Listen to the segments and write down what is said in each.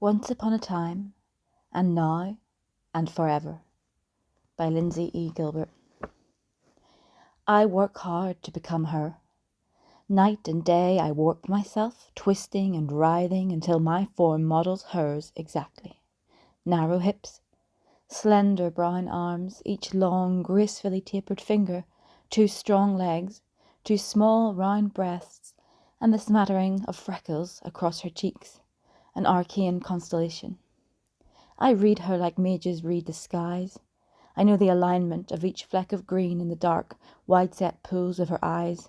Once Upon a Time, and Now, and Forever, by Lindsay Gilbert. I work hard to become her. Night and day I warp myself, twisting and writhing until my form models hers exactly. Narrow hips, slender brown arms, each long, gracefully tapered finger, 2 strong legs, 2 small round breasts, and the smattering of freckles across her cheeks, an arcane constellation. I read her like mages read the skies. I know the alignment of each fleck of green in the dark, wide-set pools of her eyes.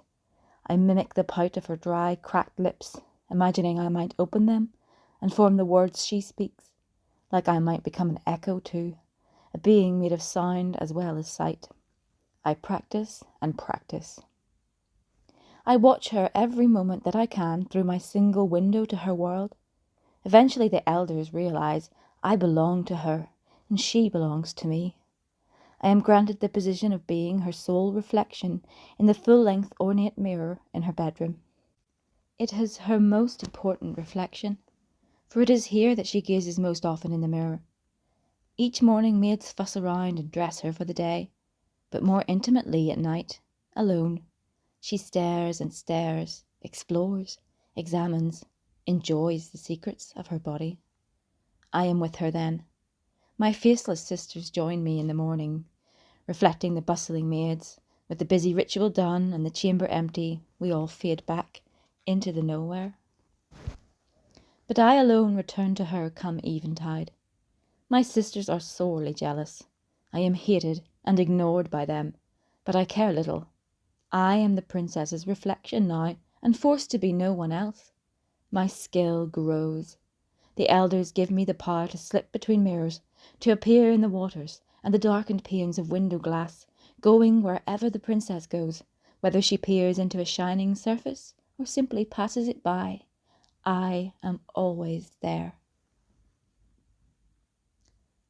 I mimic the pout of her dry, cracked lips, imagining I might open them and form the words she speaks, like I might become an echo too, a being made of sound as well as sight. I practice and practice. I watch her every moment that I can through my single window to her world. Eventually the elders realize I belong to her and she belongs to me. I am granted the position of being her sole reflection in the full-length ornate mirror in her bedroom. It is her most important reflection, for it is here that she gazes most often in the mirror. Each morning maids fuss around and dress her for the day, but more intimately at night, alone, she stares and stares, explores, examines, enjoys the secrets of her body. I am with her then. My faceless sisters join me in the morning, reflecting the bustling maids. With the busy ritual done and the chamber empty, we all fade back into the nowhere. But I alone return to her come eventide. My sisters are sorely jealous. I am hated and ignored by them, but I care little. I am the princess's reflection now, and forced to be no one else. My skill grows. The elders give me the power to slip between mirrors, to appear in the waters and the darkened panes of window glass, going wherever the princess goes, whether she peers into a shining surface or simply passes it by. I am always there.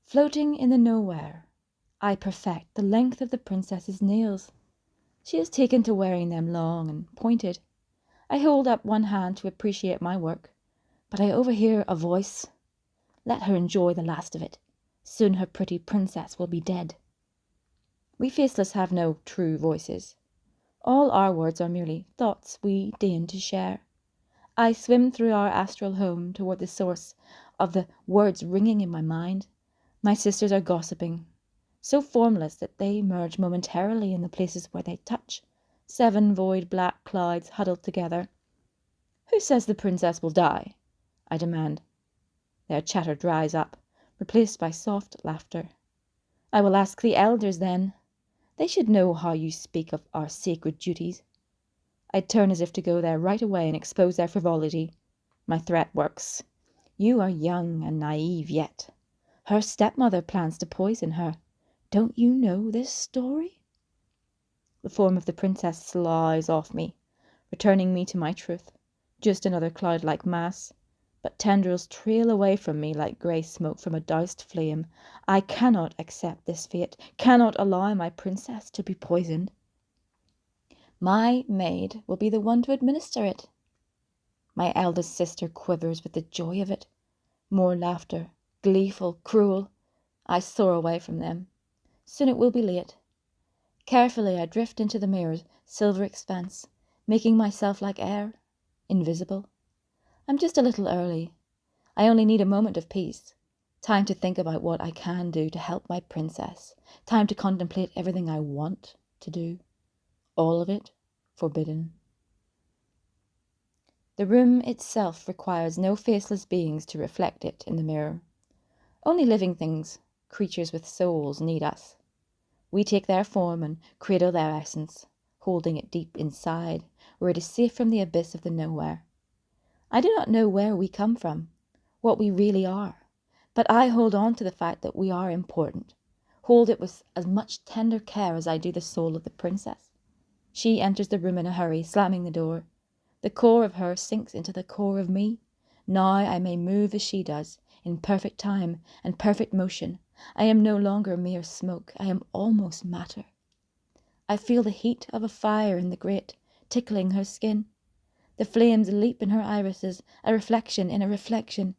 Floating in the nowhere, I perfect the length of the princess's nails. She has taken to wearing them long and pointed. I hold up one hand to appreciate my work, but I overhear a voice. Let her enjoy the last of it. Soon her pretty princess will be dead. We faceless have no true voices. All our words are merely thoughts we deign to share. I swim through our astral home toward the source of the words ringing in my mind. My sisters are gossiping, so formless that they merge momentarily in the places where they touch, 7 void black clouds huddled together. Who says the princess will die? I demand. Their chatter dries up, replaced by soft laughter. I will ask the elders then. They should know how you speak of our sacred duties. I turn as if to go there right away and expose their frivolity. My threat works. You are young and naive yet. Her stepmother plans to poison her. Don't you know this story? The form of the princess slides off me, returning me to my truth. Just another cloud-like mass. But tendrils trail away from me like grey smoke from a doused flame. I cannot accept this fate, cannot allow my princess to be poisoned. My maid will be the one to administer it. My eldest sister quivers with the joy of it. More laughter, gleeful, cruel. I soar away from them. Soon it will be late. Carefully I drift into the mirror's silver expanse, making myself like air, invisible. I'm just a little early. I only need a moment of peace. Time to think about what I can do to help my princess. Time to contemplate everything I want to do. All of it forbidden. The room itself requires no faceless beings to reflect it in the mirror. Only living things, creatures with souls, need us. We take their form and cradle their essence, holding it deep inside, where it is safe from the abyss of the nowhere. I do not know where we come from, what we really are, but I hold on to the fact that we are important, hold it with as much tender care as I do the soul of the princess. She enters the room in a hurry, slamming the door. The core of her sinks into the core of me. Now I may move as she does, in perfect time and perfect motion. I am no longer mere smoke, I am almost matter. I feel the heat of a fire in the grate, tickling her skin. The flames leap in her irises, a reflection in a reflection.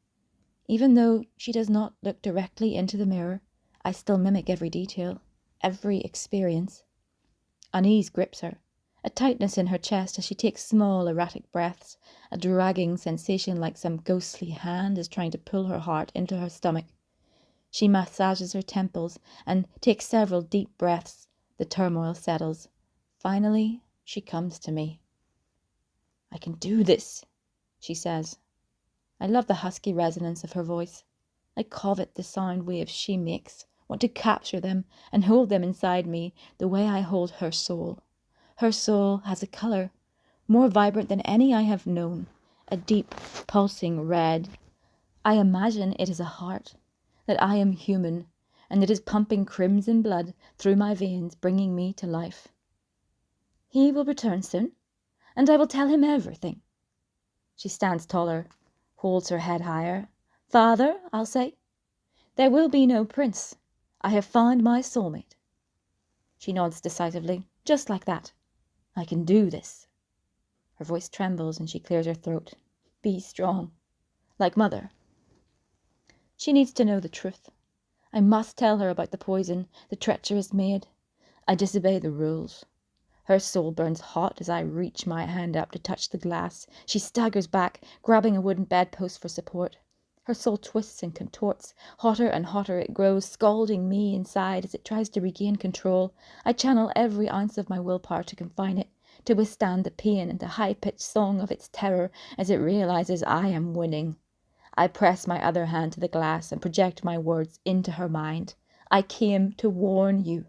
Even though she does not look directly into the mirror, I still mimic every detail, every experience. Unease grips her, a tightness in her chest as she takes small, erratic breaths, a dragging sensation like some ghostly hand is trying to pull her heart into her stomach. She massages her temples and takes several deep breaths. The turmoil settles. Finally, she comes to me. "I can do this," she says. I love the husky resonance of her voice. I covet the sound waves she makes, want to capture them and hold them inside me the way I hold her soul. Her soul has a colour, more vibrant than any I have known, a deep, pulsing red. I imagine it is a heart, that I am human, and it is pumping crimson blood through my veins, bringing me to life. He will return soon, and I will tell him everything. She stands taller, holds her head higher. "Father," I'll say, "there will be no prince. I have found my soulmate." She nods decisively, just like that. "I can do this." Her voice trembles and she clears her throat. "Be strong, like mother." She needs to know the truth. I must tell her about the poison, the treacherous maid. I disobey the rules. Her soul burns hot as I reach my hand up to touch the glass. She staggers back, grabbing a wooden bedpost for support. Her soul twists and contorts. Hotter and hotter it grows, scalding me inside as it tries to regain control. I channel every ounce of my willpower to confine it, to withstand the pain and the high-pitched song of its terror as it realizes I am winning. I press my other hand to the glass and project my words into her mind. "I came to warn you.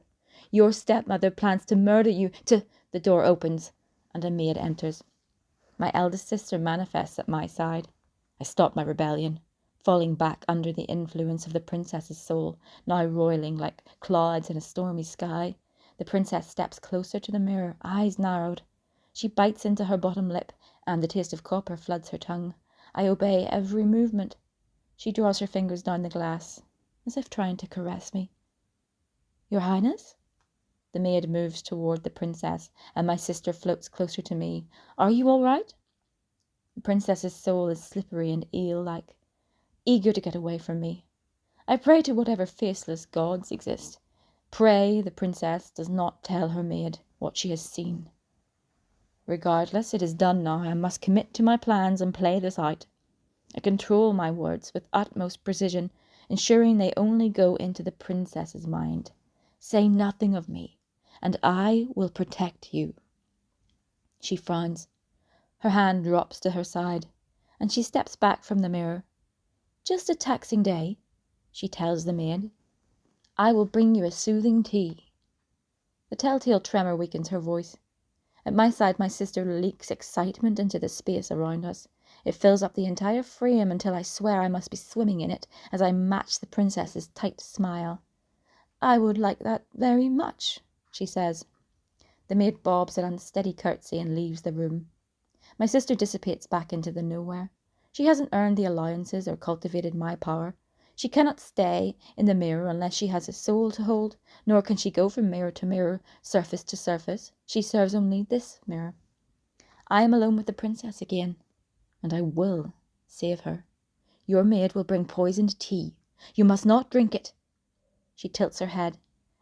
Your stepmother plans to murder you, to—" The door opens and a maid enters. My eldest sister manifests at my side. I stop my rebellion, falling back under the influence of the princess's soul, now roiling like clouds in a stormy sky. The princess steps closer to the mirror, eyes narrowed. She bites into her bottom lip, and the taste of copper floods her tongue. I obey every movement. She draws her fingers down the glass, as if trying to caress me. "Your Highness?" The maid moves toward the princess, and my sister floats closer to me. "Are you all right?" The princess's soul is slippery and eel-like, eager to get away from me. I pray to whatever faceless gods exist. Pray the princess does not tell her maid what she has seen. Regardless, it is done now. I must commit to my plans and play this out. I control my words with utmost precision, ensuring they only go into the princess's mind. "Say nothing of me, and I will protect you." She frowns. Her hand drops to her side, and she steps back from the mirror. "Just a taxing day," she tells the maid. "I will bring you a soothing tea." The telltale tremor weakens her voice. At my side, my sister leaks excitement into the space around us. It fills up the entire frame until I swear I must be swimming in it as I match the princess's tight smile. "I would like that very much," she says. The maid bobs an unsteady curtsy and leaves the room. My sister dissipates back into the nowhere. She hasn't earned the allowances or cultivated my power. She cannot stay in the mirror unless she has a soul to hold, nor can she go from mirror to mirror, surface to surface. She serves only this mirror. I am alone with the princess again, and I will save her. Your maid will bring poisoned tea. You must not drink it. She tilts her head,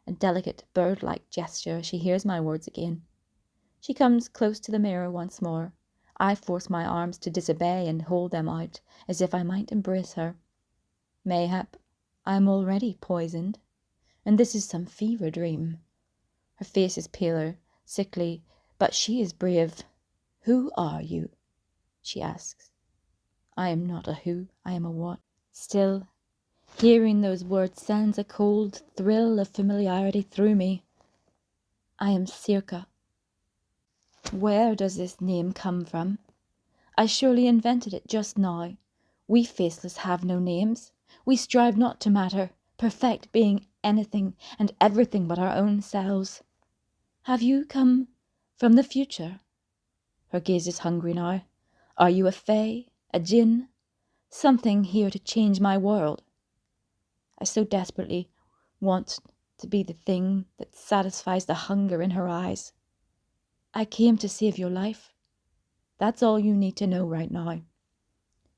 a delicate bird-like gesture as she hears my words again. She comes close to the mirror once more. I force my arms to disobey and hold them out, as if I might embrace her. Mayhap I am already poisoned, and this is some fever dream. Her face is paler, sickly, but she is brave. "Who are you?" she asks. I am not a who, I am a what. Still, hearing those words sends a cold thrill of familiarity through me. I am Circa. Where does this name come from? I surely invented it just now. We faceless have no names. We strive not to matter, perfect being anything and everything but our own selves. Have you come from the future? Her gaze is hungry now. Are you a fae, a djinn, something here to change my world? I so desperately want to be the thing that satisfies the hunger in her eyes. I came to save your life. That's all you need to know right now.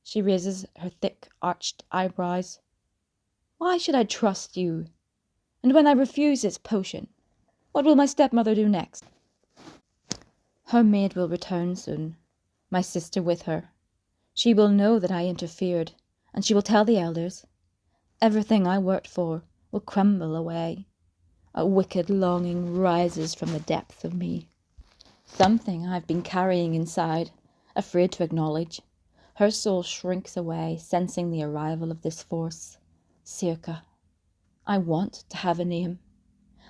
She raises her thick, arched eyebrows. Why should I trust you? And when I refuse this potion, what will my stepmother do next? Her maid will return soon, my sister with her. She will know that I interfered, and she will tell the elders. Everything I worked for will crumble away. A wicked longing rises from the depth of me. Something I've been carrying inside, afraid to acknowledge. Her soul shrinks away, sensing the arrival of this force. Circa. I want to have a name.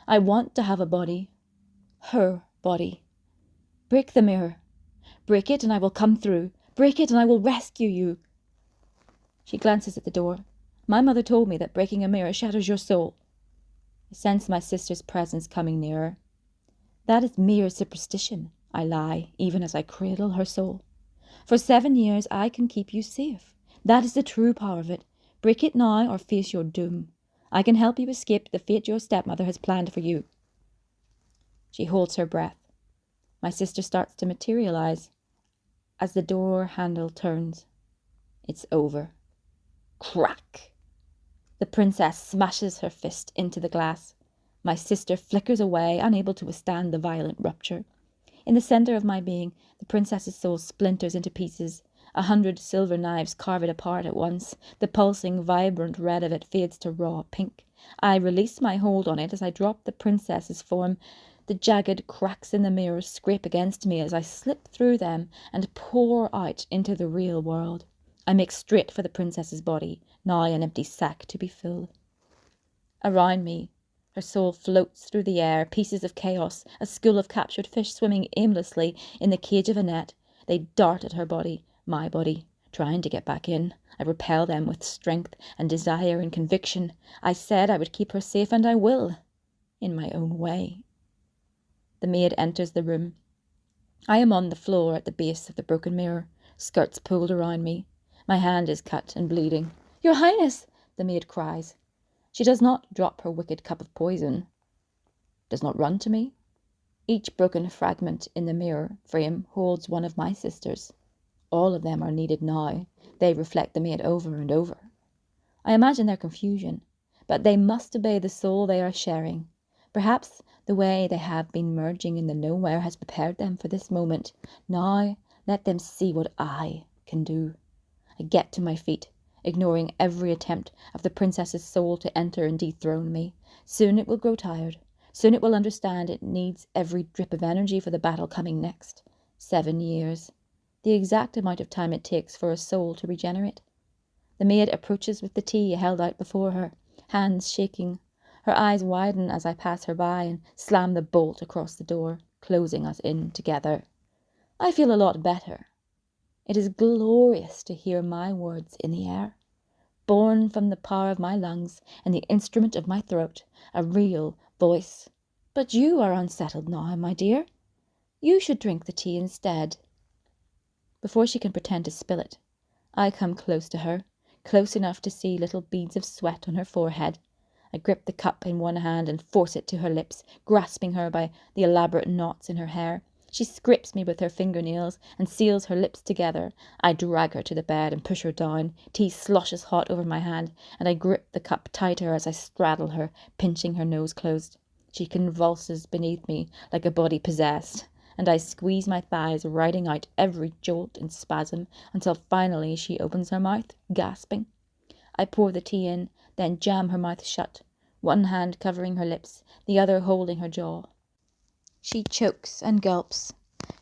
I want to have a body. Her body. Break the mirror. Break it and I will come through. Break it and I will rescue you. She glances at the door. My mother told me that breaking a mirror shatters your soul. I sense my sister's presence coming nearer. That is mere superstition, I lie, even as I cradle her soul. For 7 years I can keep you safe. That is the true power of it. Break it now or face your doom. I can help you escape the fate your stepmother has planned for you. She holds her breath. My sister starts to materialize as the door handle turns. It's over. Crack! The princess smashes her fist into the glass. My sister flickers away, unable to withstand the violent rupture. In the centre of my being, the princess's soul splinters into pieces. 100 silver knives carve it apart at once. The pulsing, vibrant red of it fades to raw pink. I release my hold on it as I drop the princess's form. The jagged cracks in the mirror scrape against me as I slip through them and pour out into the real world. I make straight for the princess's body, now an empty sack to be filled. Around me, her soul floats through the air, pieces of chaos, a school of captured fish swimming aimlessly in the cage of a net. They dart at her body, my body, trying to get back in. I repel them with strength and desire and conviction. I said I would keep her safe, and I will, in my own way. The maid enters the room. I am on the floor at the base of the broken mirror, skirts pulled around me. My hand is cut and bleeding. Your Highness, the maid cries. She does not drop her wicked cup of poison, does not run to me. Each broken fragment in the mirror frame holds one of my sisters. All of them are needed now. They reflect the maid over and over. I imagine their confusion, but they must obey the soul they are sharing. Perhaps the way they have been merging in the nowhere has prepared them for this moment. Now let them see what I can do. I get to my feet, ignoring every attempt of the princess's soul to enter and dethrone me. Soon it will grow tired. Soon it will understand it needs every drip of energy for the battle coming next. 7 years. The exact amount of time it takes for a soul to regenerate. The maid approaches with the tea held out before her, hands shaking. Her eyes widen as I pass her by and slam the bolt across the door, closing us in together. I feel a lot better. It is glorious to hear my words in the air, born from the power of my lungs and the instrument of my throat, a real voice. But you are unsettled now, my dear. You should drink the tea instead. Before she can pretend to spill it, I come close to her, close enough to see little beads of sweat on her forehead. I grip the cup in one hand and force it to her lips, grasping her by the elaborate knots in her hair. She scrapes me with her fingernails and seals her lips together. I drag her to the bed and push her down. Tea sloshes hot over my hand, and I grip the cup tighter as I straddle her, pinching her nose closed. She convulses beneath me like a body possessed, and I squeeze my thighs, riding out every jolt and spasm, until finally she opens her mouth, gasping. I pour the tea in, then jam her mouth shut, one hand covering her lips, the other holding her jaw. She chokes and gulps.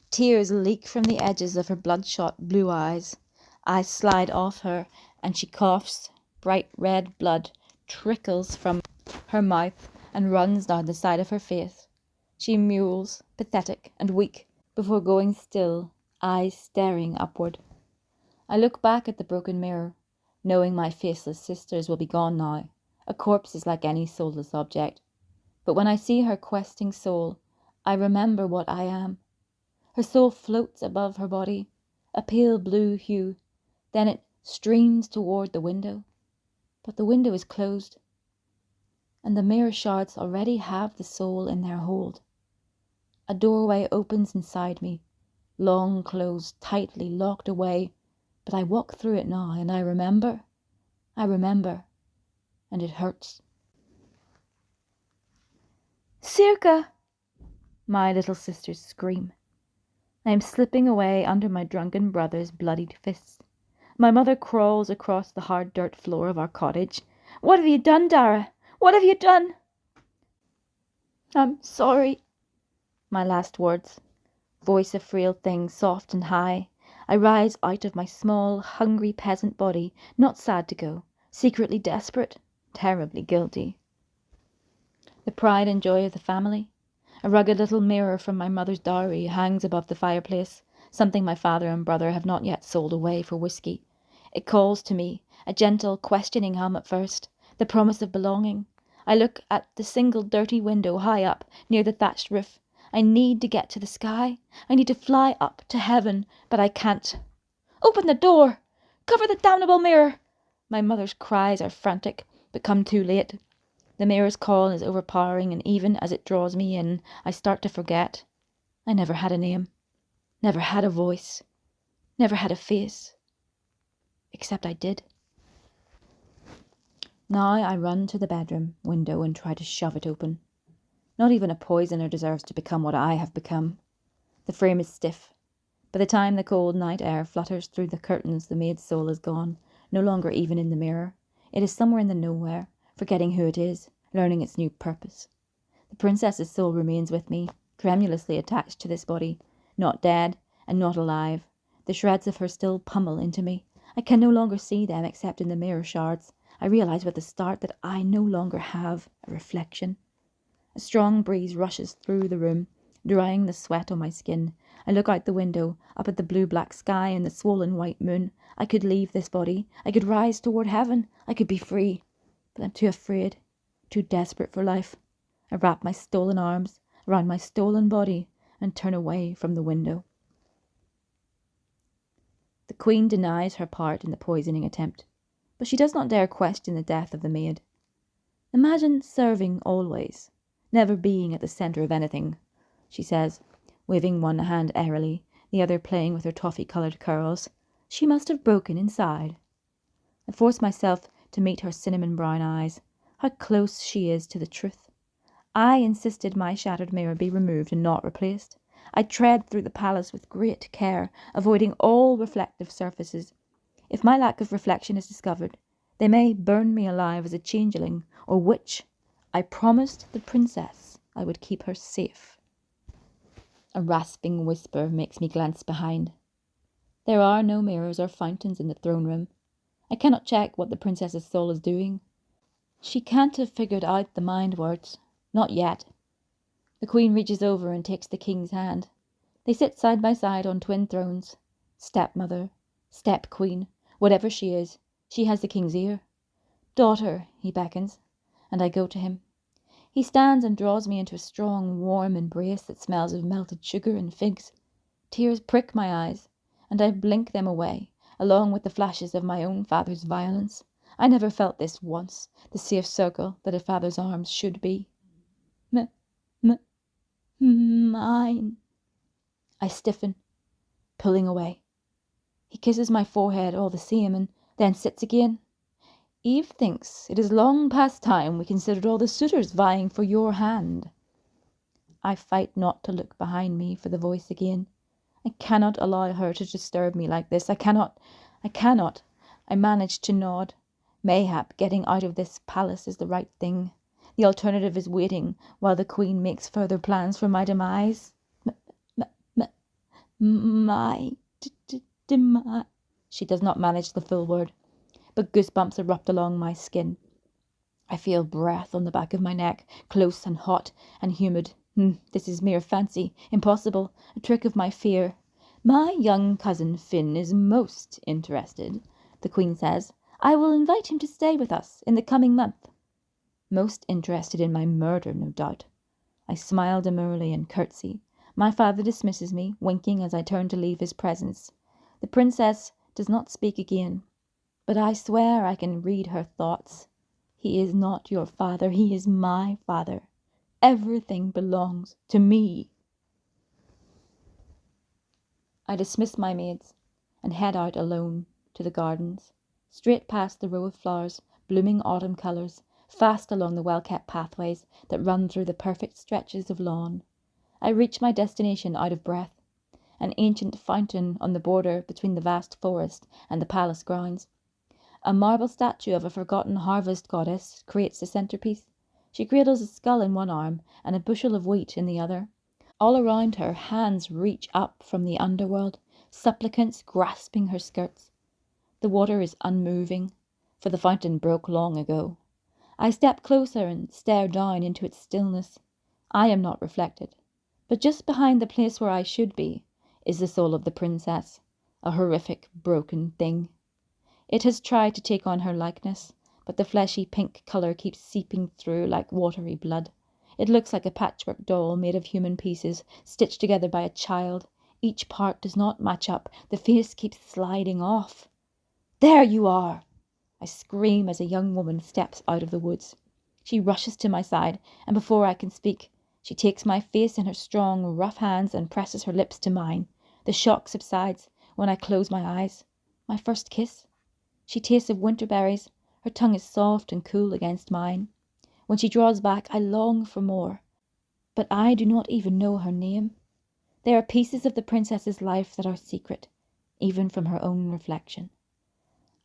Tears leak from the edges of her bloodshot blue eyes. I slide off her, and she coughs. Bright red blood trickles from her mouth and runs down the side of her face. She mewls, pathetic and weak, before going still, eyes staring upward. I look back at the broken mirror, knowing my faceless sisters will be gone now. A corpse is like any soulless object. But when I see her questing soul, I remember what I am. Her soul floats above her body, a pale blue hue. Then it streams toward the window. But the window is closed, and the mirror shards already have the soul in their hold. A doorway opens inside me, long closed, tightly locked away, But I walk through it now, and I remember, and it hurts. Circa! My little sisters scream. I am slipping away under my drunken brother's bloodied fists. My mother crawls across the hard dirt floor of our cottage. What have you done, Dara? What have you done? I'm sorry. My last words. Voice of frail thing, soft and high. I rise out of my small, hungry peasant body, not sad to go, secretly desperate, terribly guilty. The pride and joy of the family. A rugged little mirror from my mother's dowry hangs above the fireplace, something my father and brother have not yet sold away for whiskey. It calls to me, a gentle, questioning hum at first, the promise of belonging. I look at the single dirty window high up, near the thatched roof. I need to get to the sky. I need to fly up to heaven, but I can't. Open the door! Cover the damnable mirror! My mother's cries are frantic, but come too late. The mirror's call is overpowering, and even as it draws me in, I start to forget. I never had a name, never had a voice, never had a face. Except I did. Now I run to the bedroom window and try to shove it open. Not even a poisoner deserves to become what I have become. The frame is stiff. By the time the cold night air flutters through the curtains, the maid's soul is gone, no longer even in the mirror. It is somewhere in the nowhere, forgetting who it is, learning its new purpose. The princess's soul remains with me, tremulously attached to this body, not dead and not alive. The shreds of her still pummel into me. I can no longer see them except in the mirror shards. I realize with a start that I no longer have a reflection. A strong breeze rushes through the room, drying the sweat on my skin. I look out the window, up at the blue-black sky and the swollen white moon. I could leave this body. I could rise toward heaven. I could be free. But I'm too afraid, too desperate for life. I wrap my stolen arms around my stolen body and turn away from the window. The queen denies her part in the poisoning attempt, but she does not dare question the death of the maid. Imagine serving always, never being at the centre of anything, she says, waving one hand airily, the other playing with her toffee-coloured curls. She must have broken inside. I force myself to meet her cinnamon-brown eyes. How close she is to the truth. I insisted my shattered mirror be removed and not replaced. I tread through the palace with great care, avoiding all reflective surfaces. If my lack of reflection is discovered, they may burn me alive as a changeling or witch. I promised the princess I would keep her safe. A rasping whisper makes me glance behind. There are no mirrors or fountains in the throne room. I cannot check what the princess's soul is doing. She can't have figured out the mind words. Not yet. The queen reaches over and takes the king's hand. They sit side by side on twin thrones. Stepmother, step-queen, whatever she is, she has the king's ear. Daughter, he beckons, and I go to him. He stands and draws me into a strong, warm embrace that smells of melted sugar and figs. Tears prick my eyes, and I blink them away, along with the flashes of my own father's violence. I never felt this once, the safe circle that a father's arms should be. Mine. I stiffen, pulling away. He kisses my forehead all the same, and then sits again. Eve thinks it is long past time we considered all the suitors vying for your hand. I fight not to look behind me for the voice again. I cannot allow her to disturb me like this. I cannot. I manage to nod. Mayhap getting out of this palace is the right thing. The alternative is waiting while the queen makes further plans for my demise. My demise. She does not manage the full word, but goosebumps erupt along my skin. I feel breath on the back of my neck, close and hot and humid. This is mere fancy, impossible, a trick of my fear. My young cousin Finn is most interested, the queen says. I will invite him to stay with us in the coming month. Most interested in my murder, no doubt. I smile demurely and curtsy. My father dismisses me, winking as I turn to leave his presence. The princess does not speak again, but I swear I can read her thoughts. He is not your father, he is my father. Everything belongs to me. I dismiss my maids and head out alone to the gardens, straight past the row of flowers, blooming autumn colours, fast along the well-kept pathways that run through the perfect stretches of lawn. I reach my destination out of breath, an ancient fountain on the border between the vast forest and the palace grounds. A marble statue of a forgotten harvest goddess creates the centrepiece. She cradles a skull in one arm and a bushel of wheat in the other. All around her, hands reach up from the underworld, supplicants grasping her skirts. The water is unmoving, for the fountain broke long ago. I step closer and stare down into its stillness. I am not reflected, but just behind the place where I should be is the soul of the princess, a horrific, broken thing. It has tried to take on her likeness, but the fleshy pink colour keeps seeping through like watery blood. It looks like a patchwork doll made of human pieces, stitched together by a child. Each part does not match up. The face keeps sliding off. "There you are!" I scream as a young woman steps out of the woods. She rushes to my side, and before I can speak, she takes my face in her strong, rough hands and presses her lips to mine. The shock subsides when I close my eyes. My first kiss. She tastes of winter berries. Her tongue is soft and cool against mine. When she draws back, I long for more. But I do not even know her name. There are pieces of the princess's life that are secret, even from her own reflection.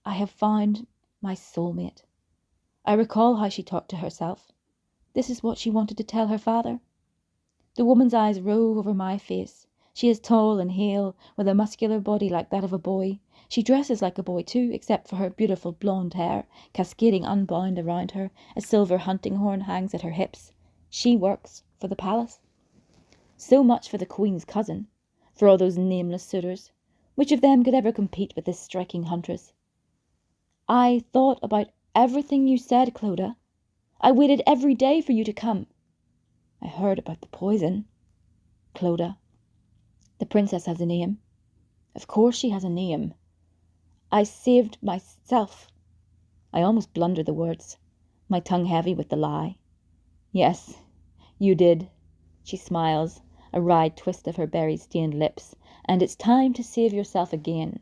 I have found my soulmate. I recall how she talked to herself. This is what she wanted to tell her father. The woman's eyes rove over my face. She is tall and hale, with a muscular body like that of a boy. She dresses like a boy too, except for her beautiful blonde hair, cascading unbound around her. A silver hunting horn hangs at her hips. She works for the palace. So much for the queen's cousin, for all those nameless suitors. Which of them could ever compete with this striking huntress? I thought about everything you said, Clodagh. I waited every day for you to come. I heard about the poison. Clodagh, the princess has a name. Of course she has a name. I saved myself. I almost blunder the words, my tongue heavy with the lie. Yes, you did. She smiles, a wry twist of her berry-stained lips. And it's time to save yourself again.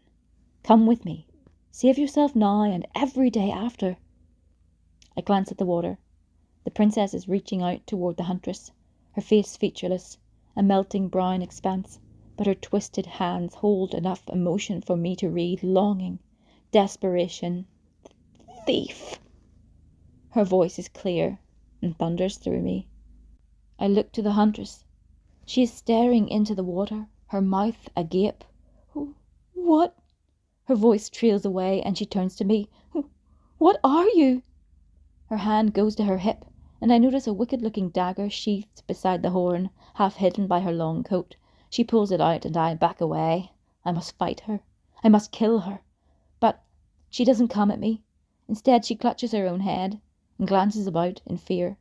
Come with me. Save yourself now and every day after. I glance at the water. The princess is reaching out toward the huntress, her face featureless, a melting brown expanse, but her twisted hands hold enough emotion for me to read longing, desperation. Thief! Her voice is clear and thunders through me. I look to the huntress. She is staring into the water, her mouth agape. What? Her voice trails away and she turns to me. What are you? Her hand goes to her hip, and I notice a wicked-looking dagger sheathed beside the horn, half hidden by her long coat. She pulls it out, and I back away. I must fight her. I must kill her. But she doesn't come at me. Instead, she clutches her own head and glances about in fear.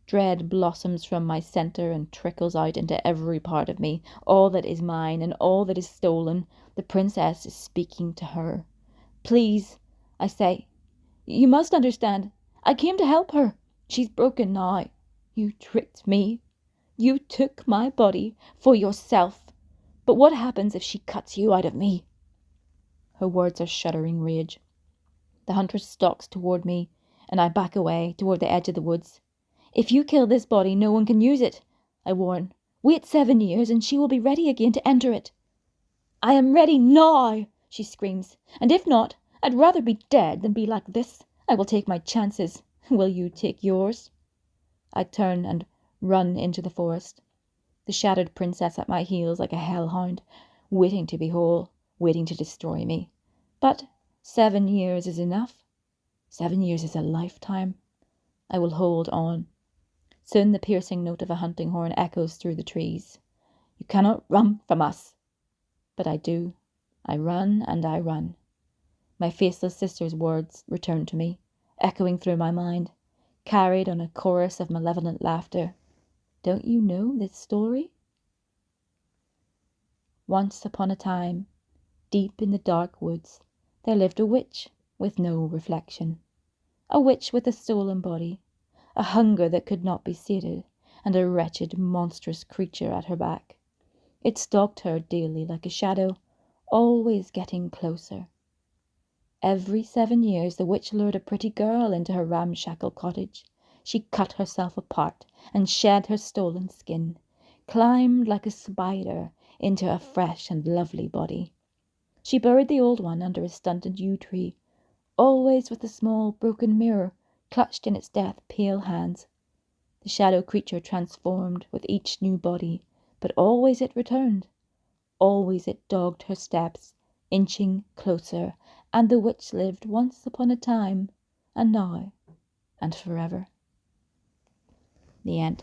Dread blossoms from my centre and trickles out into every part of me. All that is mine and all that is stolen. The princess is speaking to her. Please, I say. You must understand. I came to help her. She's broken now. You tricked me. You took my body for yourself. But what happens if she cuts you out of me? Her words are shuddering rage. The huntress stalks toward me, and I back away toward the edge of the woods. If you kill this body, no one can use it, I warn. Wait 7 years, and she will be ready again to enter it. I am ready now, she screams. And if not, I'd rather be dead than be like this. I will take my chances. Will you take yours? I turn and run into the forest, the shattered princess at my heels like a hellhound, waiting to be whole, waiting to destroy me. But 7 years is enough. 7 years is a lifetime. I will hold on. Soon the piercing note of a hunting horn echoes through the trees. You cannot run from us. But I do. I run and I run. My faceless sister's words return to me, echoing through my mind, carried on a chorus of malevolent laughter. Don't you know this story? Once upon a time, deep in the dark woods, there lived a witch with no reflection. A witch with a stolen body, a hunger that could not be sated, and a wretched, monstrous creature at her back. It stalked her daily like a shadow, always getting closer. Every 7 years the witch lured a pretty girl into her ramshackle cottage. She cut herself apart and shed her stolen skin, climbed like a spider into a fresh and lovely body. She buried the old one under a stunted yew tree, always with a small broken mirror clutched in its death-pale hands. The shadow creature transformed with each new body, but always it returned. Always it dogged her steps, inching closer, and the witch lived once upon a time, and now, and forever. The end.